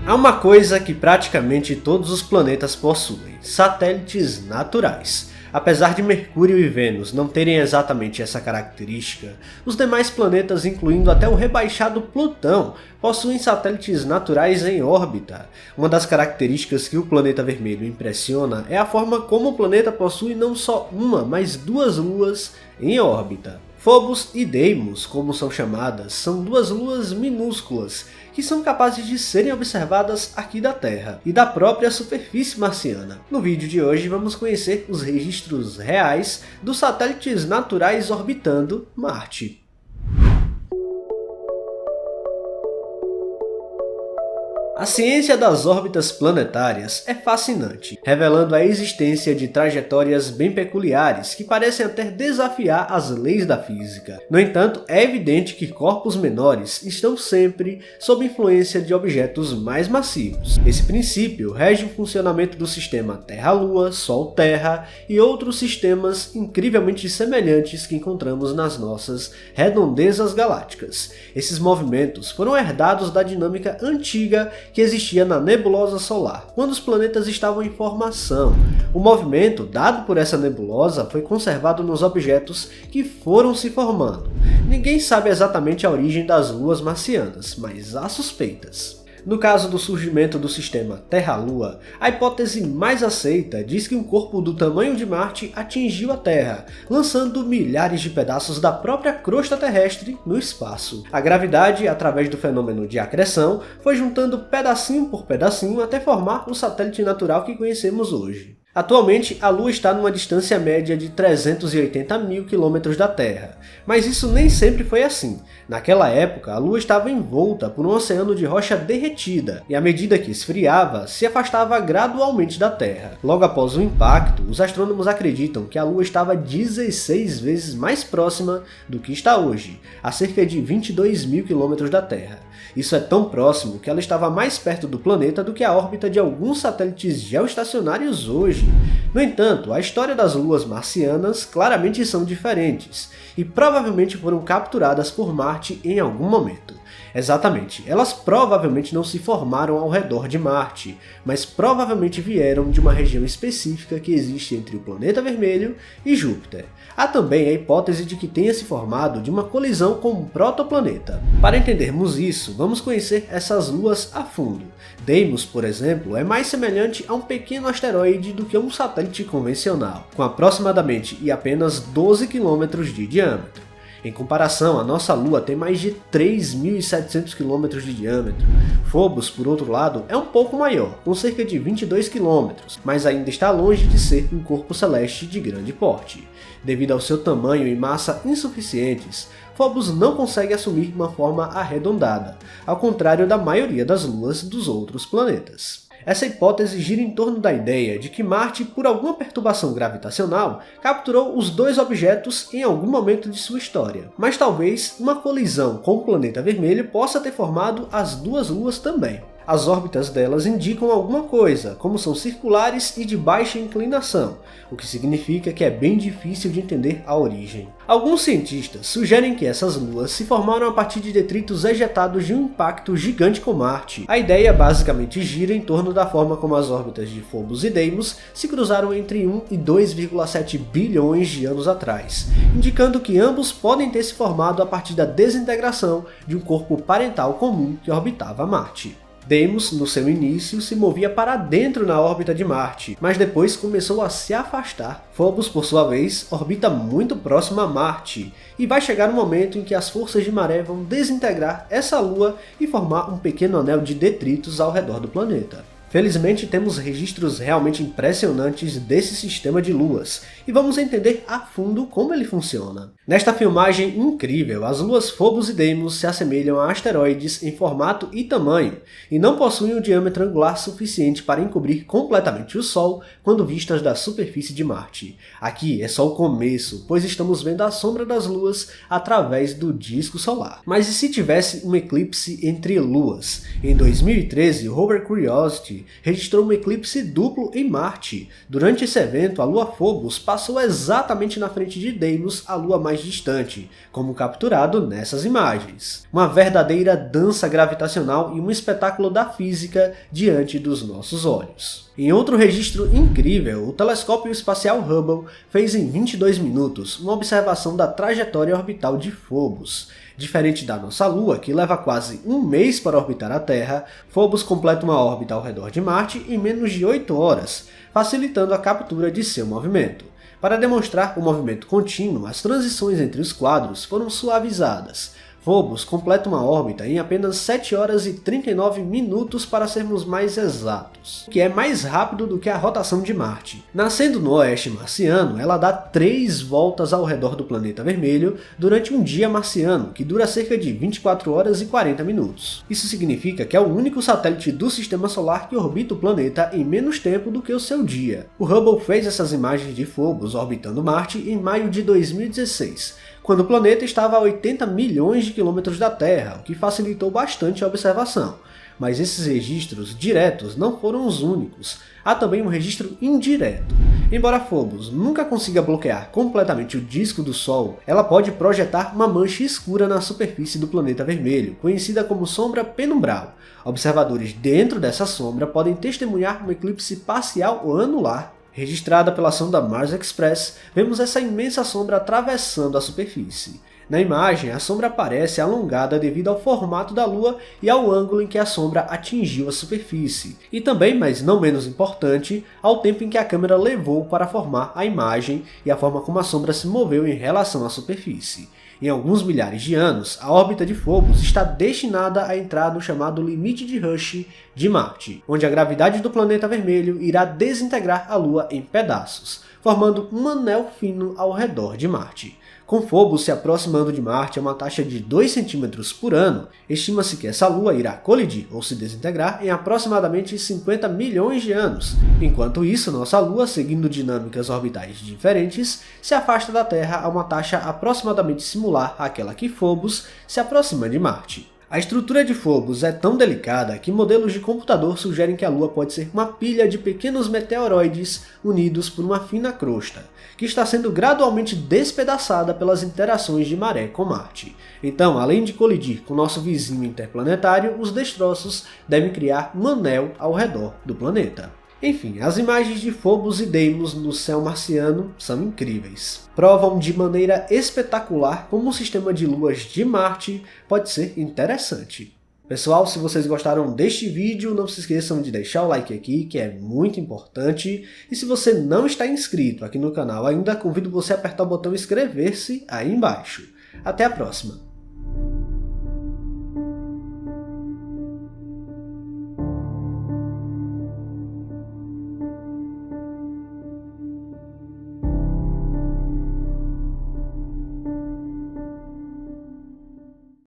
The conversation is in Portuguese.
Há uma coisa que praticamente todos os planetas possuem: satélites naturais. Apesar de Mercúrio e Vênus não terem exatamente essa característica, os demais planetas, incluindo até o rebaixado Plutão, possuem satélites naturais em órbita. Uma das características que o planeta vermelho impressiona é a forma como o planeta possui não só uma, mas duas luas em órbita. Phobos e Deimos, como são chamadas, são duas luas minúsculas que são capazes de serem observadas aqui da Terra e da própria superfície marciana. No vídeo de hoje vamos conhecer os registros reais dos satélites naturais orbitando Marte. A ciência das órbitas planetárias é fascinante, revelando a existência de trajetórias bem peculiares que parecem até desafiar as leis da física. No entanto, é evidente que corpos menores estão sempre sob influência de objetos mais massivos. Esse princípio rege o funcionamento do sistema Terra-Lua, Sol-Terra e outros sistemas incrivelmente semelhantes que encontramos nas nossas redondezas galácticas. Esses movimentos foram herdados da dinâmica antiga que existia na nebulosa solar, quando os planetas estavam em formação. O movimento dado por essa nebulosa foi conservado nos objetos que foram se formando. Ninguém sabe exatamente a origem das luas marcianas, mas há suspeitas. No caso do surgimento do sistema Terra-Lua, a hipótese mais aceita diz que um corpo do tamanho de Marte atingiu a Terra, lançando milhares de pedaços da própria crosta terrestre no espaço. A gravidade, através do fenômeno de acreção, foi juntando pedacinho por pedacinho até formar o satélite natural que conhecemos hoje. Atualmente, a Lua está numa distância média de 380 mil quilômetros da Terra, mas isso nem sempre foi assim. Naquela época, a Lua estava envolta por um oceano de rocha derretida, e à medida que esfriava, se afastava gradualmente da Terra. Logo após o impacto, os astrônomos acreditam que a Lua estava 16 vezes mais próxima do que está hoje, a cerca de 22 mil quilômetros da Terra. Isso é tão próximo que ela estava mais perto do planeta do que a órbita de alguns satélites geoestacionários hoje. No entanto, a história das luas marcianas claramente são diferentes, e provavelmente foram capturadas por Marte em algum momento. Exatamente, elas provavelmente não se formaram ao redor de Marte, mas provavelmente vieram de uma região específica que existe entre o planeta vermelho e Júpiter. Há também a hipótese de que tenha se formado de uma colisão com um protoplaneta. Para entendermos isso, vamos conhecer essas luas a fundo. Deimos, por exemplo, é mais semelhante a um pequeno asteroide do que a um satélite convencional, com aproximadamente apenas 12 km de diâmetro. Em comparação, a nossa Lua tem mais de 3.700 km de diâmetro. Phobos, por outro lado, é um pouco maior, com cerca de 22 km, mas ainda está longe de ser um corpo celeste de grande porte. Devido ao seu tamanho e massa insuficientes, Phobos não consegue assumir uma forma arredondada, ao contrário da maioria das luas dos outros planetas. Essa hipótese gira em torno da ideia de que Marte, por alguma perturbação gravitacional, capturou os dois objetos em algum momento de sua história. Mas talvez uma colisão com o planeta vermelho possa ter formado as duas luas também. As órbitas delas indicam alguma coisa, como são circulares e de baixa inclinação, o que significa que é bem difícil de entender a origem. Alguns cientistas sugerem que essas luas se formaram a partir de detritos ejetados de um impacto gigante com Marte. A ideia basicamente gira em torno da forma como as órbitas de Phobos e Deimos se cruzaram entre 1 e 2,7 bilhões de anos atrás, indicando que ambos podem ter se formado a partir da desintegração de um corpo parental comum que orbitava Marte. Deimos, no seu início, se movia para dentro na órbita de Marte, mas depois começou a se afastar. Phobos, por sua vez, orbita muito próximo a Marte, e vai chegar um momento em que as forças de maré vão desintegrar essa lua e formar um pequeno anel de detritos ao redor do planeta. Felizmente temos registros realmente impressionantes desse sistema de luas, e vamos entender a fundo como ele funciona. Nesta filmagem incrível, as luas Phobos e Deimos se assemelham a asteroides em formato e tamanho, e não possuem um diâmetro angular suficiente para encobrir completamente o Sol quando vistas da superfície de Marte. Aqui é só o começo, pois estamos vendo a sombra das luas através do disco solar. Mas e se tivesse um eclipse entre luas? Em 2013, o rover Curiosity 2020 registrou um eclipse duplo em Marte. Durante esse evento, a lua Phobos passou exatamente na frente de Deimos, a lua mais distante, como capturado nessas imagens. Uma verdadeira dança gravitacional e um espetáculo da física diante dos nossos olhos. Em outro registro incrível, o telescópio espacial Hubble fez em 22 minutos uma observação da trajetória orbital de Phobos. Diferente da nossa Lua, que leva quase um mês para orbitar a Terra, Phobos completa uma órbita ao redor de Marte em menos de 8 horas, facilitando a captura de seu movimento. Para demonstrar o movimento contínuo, as transições entre os quadros foram suavizadas. Phobos completa uma órbita em apenas 7 horas e 39 minutos para sermos mais exatos, o que é mais rápido do que a rotação de Marte. Nascendo no oeste marciano, ela dá 3 voltas ao redor do planeta vermelho durante um dia marciano, que dura cerca de 24 horas e 40 minutos. Isso significa que é o único satélite do Sistema Solar que orbita o planeta em menos tempo do que o seu dia. O Hubble fez essas imagens de Phobos orbitando Marte em maio de 2016, quando o planeta estava a 80 milhões de quilômetros da Terra, o que facilitou bastante a observação. Mas esses registros diretos não foram os únicos. Há também um registro indireto. Embora Phobos nunca consiga bloquear completamente o disco do Sol, ela pode projetar uma mancha escura na superfície do planeta vermelho, conhecida como sombra penumbral. Observadores dentro dessa sombra podem testemunhar um eclipse parcial ou anular. Registrada pela sonda Mars Express, vemos essa imensa sombra atravessando a superfície. Na imagem, a sombra parece alongada devido ao formato da Lua e ao ângulo em que a sombra atingiu a superfície, e também, mas não menos importante, ao tempo em que a câmera levou para formar a imagem e a forma como a sombra se moveu em relação à superfície. Em alguns milhares de anos, a órbita de Phobos está destinada a entrar no chamado limite de Rush de Marte, onde a gravidade do planeta vermelho irá desintegrar a Lua em pedaços, formando um anel fino ao redor de Marte. Com Phobos se aproximando de Marte a uma taxa de 2 cm por ano, estima-se que essa Lua irá colidir ou se desintegrar em aproximadamente 50 milhões de anos. Enquanto isso, nossa Lua, seguindo dinâmicas orbitais diferentes, se afasta da Terra a uma taxa aproximadamente similar àquela que Phobos se aproxima de Marte. A estrutura de Phobos é tão delicada que modelos de computador sugerem que a Lua pode ser uma pilha de pequenos meteoroides unidos por uma fina crosta, que está sendo gradualmente despedaçada pelas interações de maré com Marte. Então, além de colidir com nosso vizinho interplanetário, os destroços devem criar um anel ao redor do planeta. Enfim, as imagens de Phobos e Deimos no céu marciano são incríveis. Provam de maneira espetacular como o sistema de luas de Marte pode ser interessante. Pessoal, se vocês gostaram deste vídeo, não se esqueçam de deixar o like aqui, que é muito importante. E se você não está inscrito aqui no canal ainda, convido você a apertar o botão inscrever-se aí embaixo. Até a próxima!